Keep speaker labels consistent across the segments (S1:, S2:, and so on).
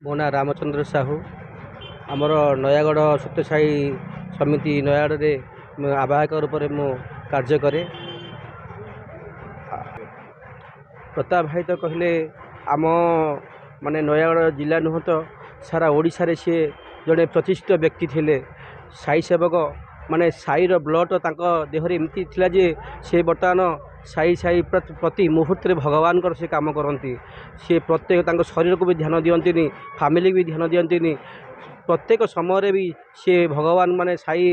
S1: ମୋ ନାଁ ରାମଚନ୍ଦ୍ର ସାହୁ। ଆମର ନୟାଗଡ଼ ସତ୍ୟସାଇ ସମିତି ନୟାଗଡ଼ରେ ଆବାହକ ରୂପରେ ମୁଁ କାର୍ଯ୍ୟ କରେ। ପ୍ରତାପ ଭାଇ ତ କହିଲେ ଆମ ମାନେ ନୟାଗଡ଼ ଜିଲ୍ଲା ନୁହଁ ତ ସାରା ଓଡ଼ିଶାରେ ସିଏ ଜଣେ ପ୍ରତିଷ୍ଠିତ ବ୍ୟକ୍ତି ଥିଲେ। ସାଇ ସେବକ ମାନେ ସାଇର ବ୍ଲଡ଼ ତାଙ୍କ ଦେହରେ ଏମିତି ଥିଲା ଯେ ସେ ବର୍ତ୍ତମାନ ସାଇ ପ୍ରତି ମୁହୂର୍ତ୍ତରେ ଭଗବାନଙ୍କର ସେ କାମ କରନ୍ତି। ସେ ପ୍ରତ୍ୟେକ ତାଙ୍କ ଶରୀରକୁ ବି ଧ୍ୟାନ ଦିଅନ୍ତିନି, ଫ୍ୟାମିଲିକୁ ବି ଧ୍ୟାନ ଦିଅନ୍ତିନି। ପ୍ରତ୍ୟେକ ସମୟରେ ବି ସେ ଭଗବାନ ମାନେ ସାଇ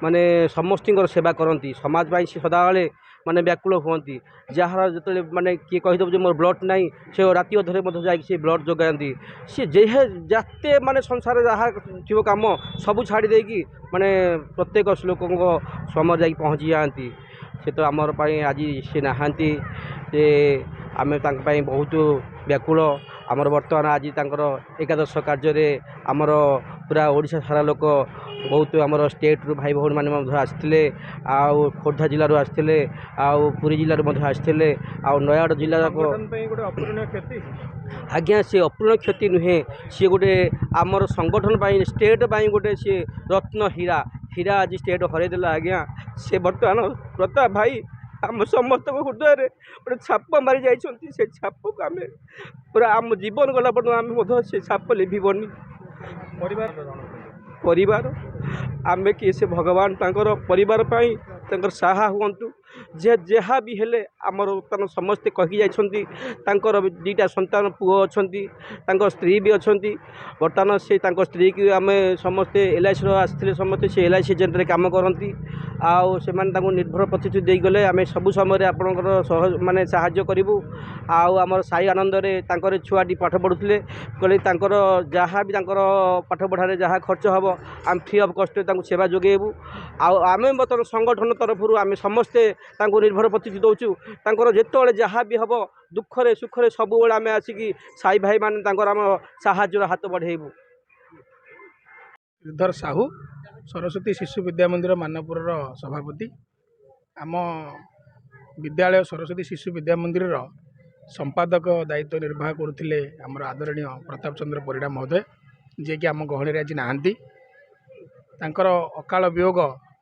S1: ମାନେ ସମସ୍ତଙ୍କର ସେବା କରନ୍ତି। ସମାଜ ପାଇଁ ସେ ସଦାବେଳେ ମାନେ ବ୍ୟାକୁଳ ହୁଅନ୍ତି। ଯାହାର ଯେତେବେଳେ ମାନେ କିଏ କହିଦେବ ଯେ ମୋର ବ୍ଲଡ଼ ନାହିଁ, ସେ ରାତି ଅଧରେ ମଧ୍ୟ ଯାଇକି ସେ ବ୍ଲଡ଼ ଯୋଗାନ୍ତି। ସେ ଯେତେ ମାନେ ସଂସାରରେ ଯାହା ଥିବ କାମ ସବୁ ଛାଡ଼ି ଦେଇକି ମାନେ ପ୍ରତ୍ୟେକ ଲୋକଙ୍କ ସମୟରେ ଯାଇକି ପହଞ୍ଚି ଯାଆନ୍ତି। ସେ ତ ଆମର ପାଇଁ ଆଜି ସେ ନାହାନ୍ତି, ସେ ଆମେ ତାଙ୍କ ପାଇଁ ବହୁତ ବ୍ୟାକୁଳ। ଆମର ବର୍ତ୍ତମାନ ଆଜି ତାଙ୍କର ଏକାଦଶ କାର୍ଯ୍ୟରେ ଆମର ପୁରା ଓଡ଼ିଶା ସାରା ଲୋକ ବହୁତ ଆମର ଷ୍ଟେଟ୍ରୁ ଭାଇ ଭଉଣୀମାନେ ମଧ୍ୟ ଆସିଥିଲେ, ଆଉ ଖୋର୍ଦ୍ଧା ଜିଲ୍ଲାରୁ ଆସିଥିଲେ, ଆଉ ପୁରୀ ଜିଲ୍ଲାରୁ ମଧ୍ୟ ଆସିଥିଲେ, ଆଉ ନୟାଗଡ଼ ଜିଲ୍ଲା ଆଜ୍ଞା ସେ ଅପୂର୍ଣ୍ଣ କ୍ଷତି ନୁହେଁ, ସିଏ ଗୋଟେ ଆମର ସଂଗଠନ ପାଇଁ ଷ୍ଟେଟ୍ ପାଇଁ ଗୋଟେ ସିଏ ରତ୍ନ ହୀରା ଆଜି ଷ୍ଟେଟ୍ ହରାଇଦେଲା। ଆଜ୍ଞା ସେ ବର୍ତ୍ତମାନ ପ୍ରତାପ ଭାଇ ଆମ ସମସ୍ତଙ୍କ ହୃଦୟରେ ଗୋଟେ ଛାପ ମାରି ଯାଇଛନ୍ତି। ସେ ଛାପକୁ ଆମେ ପୁରା ଆମ ଜୀବନ ଗଲା ପର୍ଯ୍ୟନ୍ତ ଆମେ ମଧ୍ୟ ସେ ଛାପ ଲିଭିବନି। ପରିବାର ଆମେ କିଏ ସେ ଭଗବାନ ତାଙ୍କର ପରିବାର ପାଇଁ ତାଙ୍କର ସାହା ହୁଅନ୍ତୁ। ଯାହା ବି ହେଲେ ଆମର ବର୍ତ୍ତମାନ ସମସ୍ତେ କହି ଯାଇଛନ୍ତି। ତାଙ୍କର ଦୁଇଟା ସନ୍ତାନ ପୁଅ ଅଛନ୍ତି, ତାଙ୍କ ସ୍ତ୍ରୀ ବି ଅଛନ୍ତି। ବର୍ତ୍ତମାନ ସେ ତାଙ୍କ ସ୍ତ୍ରୀକି ଆମେ ସମସ୍ତେ LICର ଆସିଥିଲେ, ସମସ୍ତେ ସେ LIC ଏଜେଣ୍ଟରେ କାମ କରନ୍ତି। ଆଉ ସେମାନେ ତାଙ୍କୁ ନିର୍ଭର ପ୍ରତିଶ୍ରୁତି ଦେଇଗଲେ ଆମେ ସବୁ ସମୟରେ ଆପଣଙ୍କର ମାନେ ସାହାଯ୍ୟ କରିବୁ। ଆଉ ଆମର ସାଇ ଆନନ୍ଦରେ ତାଙ୍କର ଛୁଆଟି ପାଠ ପଢ଼ୁଥିଲେ, କହିଲେ ତାଙ୍କର ଯାହା ବି ତାଙ୍କର ପାଠ ପଢ଼ାରେ ଯାହା ଖର୍ଚ୍ଚ ହେବ ଆମେ ଫ୍ରି ଅଫ୍ କଷ୍ଟରେ ତାଙ୍କୁ ସେବା ଯୋଗାଇବୁ। ଆଉ ଆମେ ବର୍ତ୍ତମାନ ସଂଗଠନ ତରଫରୁ ଆମେ ସମସ୍ତେ ତାଙ୍କୁ ନିର୍ଭର ପ୍ରତିଶ୍ରୁତି ଦେଉଛୁ। ତାଙ୍କର ଯେତେବେଳେ ଯାହା ବି ହେବ ଦୁଃଖରେ ସୁଖରେ ସବୁବେଳେ ଆମେ ଆସିକି ସାଇ ଭାଇମାନେ ତାଙ୍କର ଆମ ସାହାଯ୍ୟର ହାତ ବଢ଼େଇବୁ।
S2: ଶ୍ରୀଧର ସାହୁ, ସରସ୍ୱତୀ ଶିଶୁ ବିଦ୍ୟା ମନ୍ଦିର ମାନପୁରର ସଭାପତି। ଆମ ବିଦ୍ୟାଳୟ ସରସ୍ୱତୀ ଶିଶୁ ବିଦ୍ୟା ମନ୍ଦିରର ସମ୍ପାଦକ ଦାୟିତ୍ୱ ନିର୍ବାହ କରୁଥିଲେ ଆମର ଆଦରଣୀୟ ପ୍ରତାପ ଚନ୍ଦ୍ର ପରିଡ଼ା ମହୋଦୟ, ଯିଏକି ଆମ ଗହଳିରେ ଆଜି ନାହାନ୍ତି। ତାଙ୍କର ଅକାଳ ବିୟୋଗ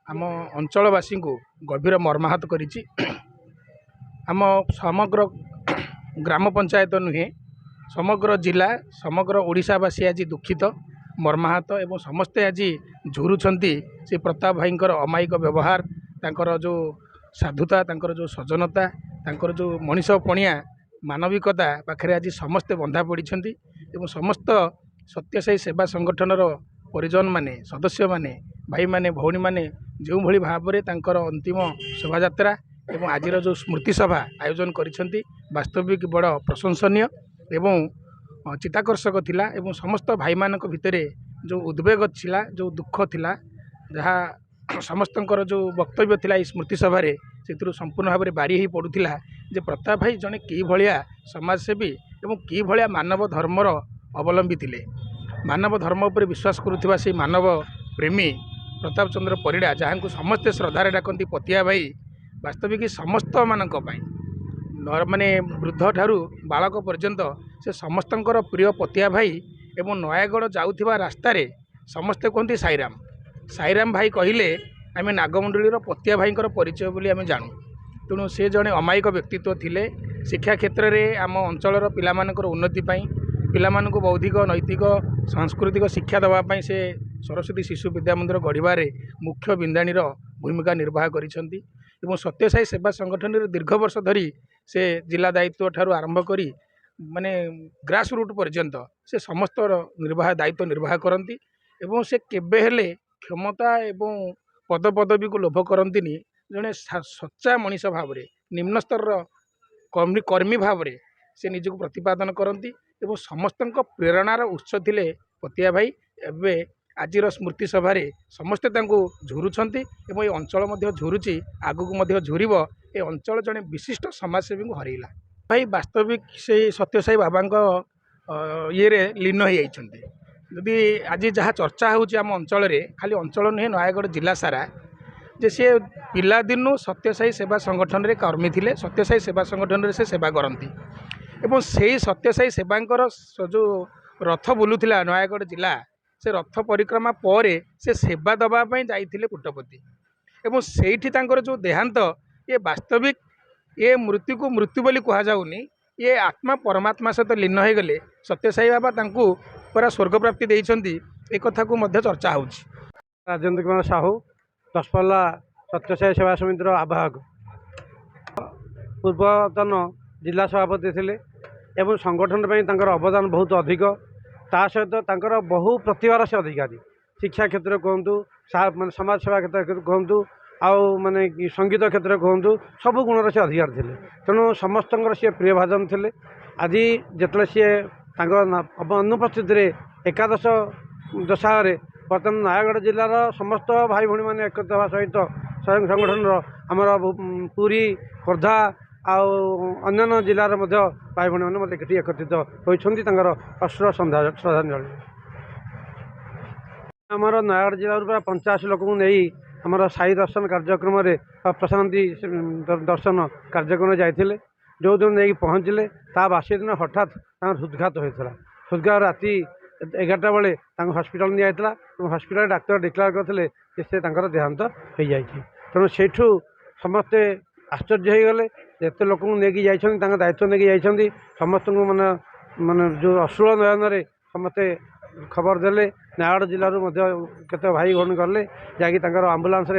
S2: ଆମ ଅଞ୍ଚଳବାସୀଙ୍କୁ ଗଭୀର ମର୍ମାହତ କରିଛି। ଆମ ସମଗ୍ର ଗ୍ରାମ ପଞ୍ଚାୟତ ନୁହେଁ, ସମଗ୍ର ଜିଲ୍ଲା ସମଗ୍ର ଓଡ଼ିଶାବାସୀ ଆଜି ଦୁଃଖିତ, ମର୍ମାହତ ଏବଂ ସମସ୍ତେ ଆଜି ଝୁରୁଛନ୍ତି ସେ ପ୍ରତାପ ଭାଇଙ୍କର ଅମାୟିକ ବ୍ୟବହାର, ତାଙ୍କର ଯେଉଁ ସାଧୁତା, ତାଙ୍କର ଯେଉଁ ସଜନତା, ତାଙ୍କର ଯେଉଁ ମଣିଷ ପଣିଆ ମାନବିକତା ପାଖରେ ଆଜି ସମସ୍ତେ ବନ୍ଧା ପଡ଼ିଛନ୍ତି। ଏବଂ ସମସ୍ତ ସତ୍ୟସାଇ ସେବା ସଂଗଠନର ପରିଜନମାନେ, ସଦସ୍ୟମାନେ, ଭାଇମାନେ, ଭଉଣୀମାନେ ଯେଉଁଭଳି ଭାବରେ ତାଙ୍କର ଅନ୍ତିମ ଶୋଭାଯାତ୍ରା ଏବଂ ଆଜିର ଯେଉଁ ସ୍ମୃତି ସଭା ଆୟୋଜନ କରିଛନ୍ତି, ବାସ୍ତବିକ ବଡ଼ ପ୍ରଶଂସନୀୟ ଏବଂ ଚିତ୍ତାକର୍ଷକ ଥିଲା। ଏବଂ ସମସ୍ତ ଭାଇମାନଙ୍କ ଭିତରେ ଯେଉଁ ଉଦ୍ବେଗ ଥିଲା, ଯେଉଁ ଦୁଃଖ ଥିଲା, ଯାହା ସମସ୍ତଙ୍କର ଯେଉଁ ବକ୍ତବ୍ୟ ଥିଲା ଏହି ସ୍ମୃତି ସଭାରେ, ସେଥିରୁ ସମ୍ପୂର୍ଣ୍ଣ ଭାବରେ ବାରି ହୋଇ ପଡ଼ୁଥିଲା ଯେ ପ୍ରତାପ ଭାଇ ଜଣେ କିଭଳିଆ ସମାଜସେବୀ ଏବଂ କିଭଳିଆ ମାନବ ଧର୍ମର ଅବଲମ୍ବୀ ଥିଲେ। ମାନବ ଧର୍ମ ଉପରେ ବିଶ୍ୱାସ କରୁଥିବା ସେହି ମାନବ ପ୍ରେମୀ ପ୍ରତାପ ଚନ୍ଦ୍ର ପରିଡ଼ା, ଯାହାଙ୍କୁ ସମସ୍ତେ ଶ୍ରଦ୍ଧାରେ ଡାକନ୍ତି ପତିଆ ଭାଇ, ବାସ୍ତବିକ ସମସ୍ତମାନଙ୍କ ପାଇଁ ମାନେ ବୃଦ୍ଧ ଠାରୁ ବାଳକ ପର୍ଯ୍ୟନ୍ତ ସେ ସମସ୍ତଙ୍କର ପ୍ରିୟ ପତିଆ ଭାଇ। ଏବଂ ନୟାଗଡ଼ ଯାଉଥିବା ରାସ୍ତାରେ ସମସ୍ତେ କୁହନ୍ତି ସାଇରାମ। ସାଇରାମ ଭାଇ କହିଲେ ଆମେ ନାଗମଣ୍ଡଳୀର ପତିଆ ଭାଇଙ୍କର ପରିଚୟ ବୋଲି ଆମେ ଜାଣୁ। ତେଣୁ ସେ ଜଣେ ଅମାୟିକ ବ୍ୟକ୍ତିତ୍ୱ ଥିଲେ। ଶିକ୍ଷା କ୍ଷେତ୍ରରେ ଆମ ଅଞ୍ଚଳର ପିଲାମାନଙ୍କର ଉନ୍ନତି ପାଇଁ, ପିଲାମାନଙ୍କୁ ବୌଦ୍ଧିକ, ନୈତିକ, ସାଂସ୍କୃତିକ ଶିକ୍ଷା ଦେବା ପାଇଁ ସେ ସରସ୍ୱତୀ ଶିଶୁ ବିଦ୍ୟା ମନ୍ଦିର ଗଢ଼ିବାରେ ମୁଖ୍ୟ ବିନ୍ଦାଣୀର ଭୂମିକା ନିର୍ବାହ କରିଛନ୍ତି। ଏବଂ ସତ୍ୟସାଇ ସେବା ସଂଗଠନରେ ଦୀର୍ଘ ବର୍ଷ ଧରି ସେ ଜିଲ୍ଲା ଦାୟିତ୍ୱ ଠାରୁ ଆରମ୍ଭ କରି ମାନେ ଗ୍ରାସ ରୁଟ୍ ପର୍ଯ୍ୟନ୍ତ ସେ ସମସ୍ତ ଦାୟିତ୍ୱ ନିର୍ବାହ କରନ୍ତି। ଏବଂ ସେ କେବେ ହେଲେ କ୍ଷମତା ଏବଂ ପଦପଦବୀକୁ ଲୋଭ କରନ୍ତିନି। ଜଣେ ସଚ୍ଚା ମଣିଷ ଭାବରେ, ନିମ୍ନ ସ୍ତରର କର୍ମୀ ଭାବରେ ସେ ନିଜକୁ ପ୍ରତିପାଦନ କରନ୍ତି ଏବଂ ସମସ୍ତଙ୍କ ପ୍ରେରଣାର ଉତ୍ସ ଥିଲେ ପତିଆ ଭାଇ। ଏବେ ଆଜିର ସ୍ମୃତି ସଭାରେ ସମସ୍ତେ ତାଙ୍କୁ ଝୁରୁଛନ୍ତି ଏବଂ ଏ ଅଞ୍ଚଳ ମଧ୍ୟ ଝୁରୁଛି, ଆଗକୁ ମଧ୍ୟ ଝୁରିବ। ଏ ଅଞ୍ଚଳ ଜଣେ ବିଶିଷ୍ଟ ସମାଜସେବୀଙ୍କୁ ହରାଇଲା। ଭାଇ ବାସ୍ତବିକ ସେଇ ସତ୍ୟସାଇ ବାବାଙ୍କ ଇଏରେ ଲୀନ ହୋଇଯାଇଛନ୍ତି। ଯଦି ଆଜି ଯାହା ଚର୍ଚ୍ଚା ହେଉଛି ଆମ ଅଞ୍ଚଳରେ, ଖାଲି ଅଞ୍ଚଳ ନୁହେଁ ନୟାଗଡ଼ ଜିଲ୍ଲା ସାରା, ଯେ ସେ ପିଲାଦିନୁ ସତ୍ୟସାଇ ସେବା ସଂଗଠନରେ କର୍ମୀ ଥିଲେ, ସତ୍ୟସାଇ ସେବା ସଂଗଠନରେ ସେ ସେବା କରନ୍ତି। ଏବଂ ସେଇ ସତ୍ୟସାଇ ସେବାଙ୍କର ଯେଉଁ रथ बुलूला नयागढ़ जिला से रथ परिक्रमा पर से सेवा दवाई जाइए कूटपति एवं सेठी जो देहांत ये वास्तविक ये मृत्यु को मृत्यु बोली कहुनी ये आत्मा परमात्मा सहित लीन हो गले सत्यसाई बाबा तांकू पूरा स्वर्ग प्राप्ति देइछंती ए कथा को मध्य चर्चा होउछि।
S1: राजेंद्र कुमार साहू दशपल्ला सत्यसाई सेवा समितिर आवाहक पूर्वतन जिला सभापति थे एवं संगठन में तांकर अवदान बहुत अधिक ता सहित तांकर बहु प्रतिभार से अधिकारी शिक्षा क्षेत्र कहतु माने समाज सेवा क्षेत्र कहतु आउ माने संगीत क्षेत्र कहतु सब गुणर से अधिकार थे तेणु समस्त सी प्रिय भाजन थे आज जिते सी अनुपस्थित एकादश दशा बर्तमान नयागढ़ जिलार समस्त भाई भौणी मैंने एकत्र होगा सहित स्वयं संगठन आमर पुरी खोर्धा अन्य जिलार भाई भौणी मैंने मतलब एकत्रित होती अश्र श्रद्धांजलि आमर नयागढ़ जिला प्राय 85 लोक नहीं आमर साई दर्शन कार्यक्रम प्रशांति दर्शन कार्यक्रम जाते जो दिन नहीं पहुँचले ता बासी दिन हठात हृदघात होता हृदघात राति 11टा बेले हस्पिटाल निया हस्पिटाल डाक्तर डिक्लेयर करते से देहांत हो जाए तेणु सेठू समस्ते आश्चर्य हो गले एत लोक नहीं दायित्व नहीं जाइए समस्त माने माने जो अश्रुल नयन समस्ते खबर देले नयागढ़ जिलूर केते भाई भौणी गले जहाँकि आम्बुलांस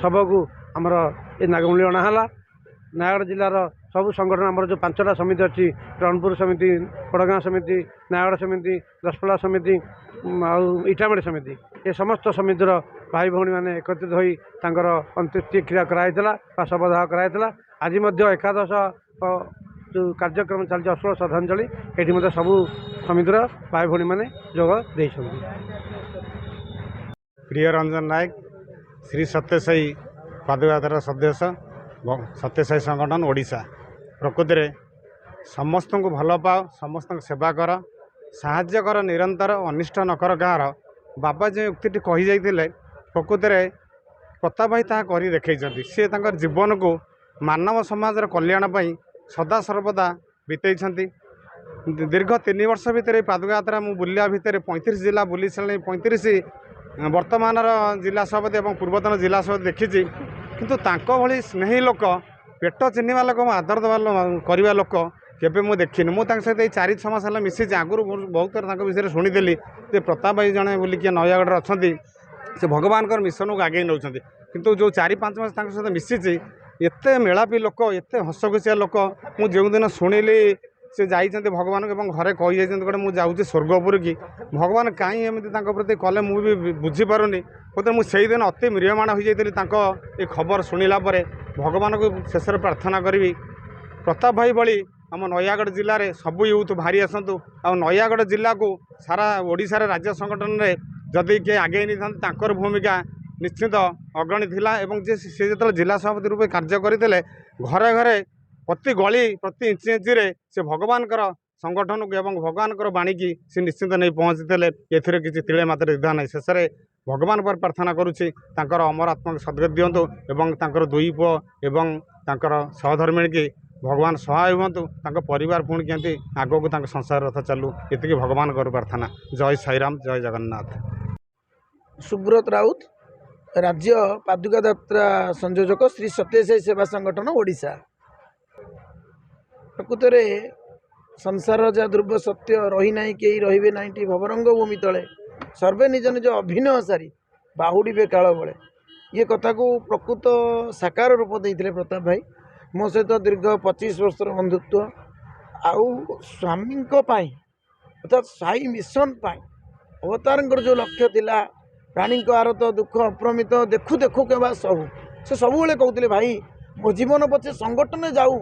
S1: शव को आमर ये नागमूली अणाला नयागढ़ जिलार सब संगठन आमर जो 5टा समिति अच्छी रणपुर समिति बड़गाँ समिति नयागढ़ समिति दशपल्ला समिति इटामाड़ी समिति ये समस्त समितिर भाई भौणी मैंने एकत्रित होकर अंत्येष्टिक्रिया कराइला शवदाह कराइला आज एकादश जो कार्यक्रम चलती अश्रुल श्रद्धांजलि ये सबू समितिर भाई भौणी मैंने जोग देइछन्ति।
S3: प्रिय रंजन नायक श्री सत्यसाई पादयात्रा सदस्य सत्यसाई संगठन ओडिशा प्रकृति में समस्त को भल पाओ समस्त सेवा कर साहाय्य कर निरंतर अनिष्ट नकर गाँव बाबा जो उक्ति कही जाइए प्रकृति में प्रताप भाई ता कर देखा सी जीवन को मानव समाज कल्याण सदा सर्वदा बीतई दीर्घ 3 वर्ष भितर पादयात्रा मु बुलिया भितर 35 जिला बुली सारे 35 वर्तमान जिला सभापति और पूर्वतन जिला सभापति देखी किंतु तांको भली स्नेही लोक पेट चिन्हवा लोक आदर देवा करवा लोक केबे मु देखिनी मुझे सहित 4-6 मास मिसी आगुरी बहुत थर विषय शुणीदेली प्रताप भाई जड़े बोलिकी नयागढ़ अच्छा से भगवान मिशन को आगे नौ किंतु जो 4-5 मास सहित मिसी एत मेलापी लोक एत हसखुशिया लोक मुझे दिन शुणिली से जाइए भगवान घरे कही जाइए गोटे मुझे जाऊँगी स्वर्गपुर की भगवान कहीं एमती प्रति कले मुझे बुझीपारूनी बोधे मुझे दिन अति म्रियमाण हो जाती खबर शुणिला भगवान को शेष प्रार्थना करी प्रताप भाई भली आम नयागढ़ जिले में सबू यूथ बाहरी आसतु आ नयागढ़ जिला को सारा ओडिशा राज्य संगठन में जदि किए आगे नहीं था भूमिका निश्चित अग्रणी थिला एवं जे से जो जिला सभापति रूप कार्य करते घरे घरे प्रति गली प्रति इंची इंची से भगवान संगठन को एवं भगवान बाणी की सी निश्चित नहीं पहुँची एथिरे किसी तिले मात्र द्विधा ना शेष में भगवान पर प्रार्थना करुच्ची अमर आत्मा सद्गति दिंतु एवं दुई पुओ एवं सहधर्मिणी की भगवान सहाय हूँ परिवार पुणी केमती आग को संसार रथ चलू ये भगवान कर प्रार्थना। जय साईराम जय जगन्नाथ।
S4: सुब्रत राउत राज्य पादुका यात्रा संयोजक श्री सत्यसाई सेवा संगठन ओडिशा। प्रकृत में संसार जा ध्रुव सत्य रही ना कई रे ना भवरंग भूमि तले सर्वे निज निज अभिनय सारी बाहुड़े काल बड़े ये कथा को प्रकृत साकार रूप देते प्रताप भाई मो सहित दीर्घ 25 वर्षर बंधुत्व आउ स्वामी अर्थात साई मिशन अवतार जो लक्ष्य थिला प्राणी आरत दुख अप्रमित देखु देखु के सबू से सब कहते भाई मो जीवन पचे संगठन जाऊ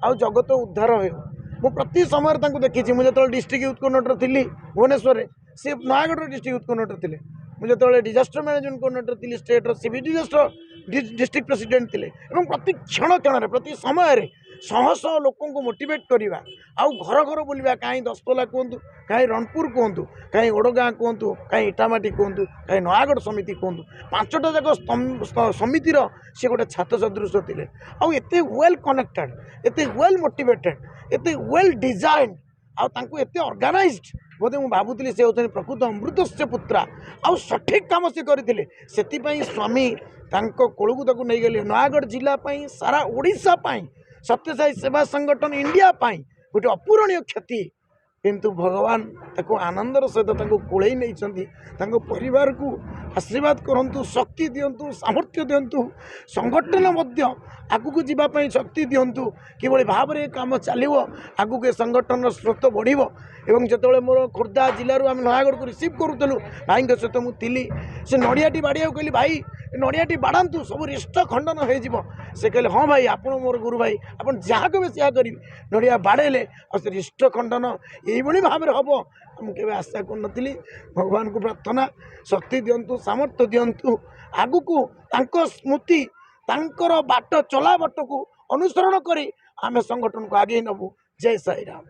S4: आउ जगत उद्धार हो प्रति समय देखी मुझे जो डिस्ट्रिक्ट यूथ कोऑर्डिनेटर थी भुवनेश्वर सी नयागढ़ डिस्ट्रिक्ट यूथ कोऑर्डिनेटर थे मुझे जो डिजास्टर मैनेजमेंट कोऑर्डिनेटर थी state civil disaster district president थे प्रति क्षण क्षण प्रति समय शह शह लोक मोटिवेट करवा आउ घर घर बुलवा कहीं दशपल्ला कहतु कहीं रणपुर कहतु कहीं ओडगाँ कहतु कहीं इटामाटी कहतु कहीं नयागढ़ समिति कहतु 5टा जाक समितिर सी गोटे छात्र सदृश थे आउ एते वेल कनेक्टेड एते वेल मोटिवेटेड एते वेल डिजाइन ଆଉ ତାଙ୍କୁ ଏତେ ଅର୍ଗାନାଇଜ୍ଡ ବୋଧେ ମୁଁ ଭାବୁଥିଲି ସେ ହେଉଛନ୍ତି ପ୍ରକୃତ ଅମୃତସ୍ୟ ପୁତ୍ରା ଆଉ ସଠିକ୍ କାମ ସେ କରିଥିଲେ। ସେଥିପାଇଁ ସ୍ୱାମୀ ତାଙ୍କ କୋଳକୁ ତାକୁ ନେଇଗଲେ। ନୟାଗଡ଼ ଜିଲ୍ଲା ପାଇଁ ସାରା ଓଡ଼ିଶା ପାଇଁ ସତ୍ୟସାଇ ସେବା ସଂଗଠନ ଇଣ୍ଡିଆ ପାଇଁ ଗୋଟେ ଅପୂରଣୀୟ କ୍ଷତି, କିନ୍ତୁ ଭଗବାନ ତାକୁ ଆନନ୍ଦର ସହିତ ତାଙ୍କୁ କୋଳେଇ ନେଇଛନ୍ତି। ତାଙ୍କ ପରିବାରକୁ ଆଶୀର୍ବାଦ କରନ୍ତୁ, ଶକ୍ତି ଦିଅନ୍ତୁ, ସାମର୍ଥ୍ୟ ଦିଅନ୍ତୁ, ସଂଗଠନ ମଧ୍ୟ ଆଗକୁ ଯିବା ପାଇଁ ଶକ୍ତି ଦିଅନ୍ତୁ। କିଭଳି ଭାବରେ ଏ କାମ ଚାଲିବ, ଆଗକୁ ଏ ସଂଗଠନର ସ୍ରୋତ ବଢ଼ିବ। ଏବଂ ଯେତେବେଳେ ମୋର ଖୋର୍ଦ୍ଧା ଜିଲ୍ଲାରୁ ଆମେ ନୟାଗଡ଼କୁ ରିସିଭ୍ କରୁଥିଲୁ, ଭାଇଙ୍କ ସହିତ ମୁଁ ଥିଲି, ସେ ନଡ଼ିଆଟି ବାଡ଼ିବାକୁ କହିଲି, ଭାଇ ନଡ଼ିଆଟି ବାଡ଼ାନ୍ତୁ ସବୁ ରିଷ୍ଟ ଖଣ୍ଡନ ହୋଇଯିବ। ସେ କହିଲେ ହଁ ଭାଇ, ଆପଣ ମୋର ଗୁରୁ ଭାଇ, ଆପଣ ଯାହା କହିବେ ସେୟା କରିବି। ନଡ଼ିଆ ବାଡ଼େଇଲେ ଆଉ ସେ ରିଷ୍ଟ ଖଣ୍ଡନ ଏଇଭଳି ଭାବରେ ହେବ ମୁଁ କେବେ ଆଶା କରୁନଥିଲି। ଭଗବାନଙ୍କୁ ପ୍ରାର୍ଥନା, ଶକ୍ତି ଦିଅନ୍ତୁ, ସାମର୍ଥ୍ୟ ଦିଅନ୍ତୁ, ଆଗକୁ ତାଙ୍କ ସ୍ମୃତି ତାଙ୍କର ବାଟ ଚଲା ବାଟକୁ ଅନୁସରଣ କରି ଆମେ ସଂଗଠନକୁ ଆଗେଇ ନେବୁ। ଜୟ ସାଇରାମ।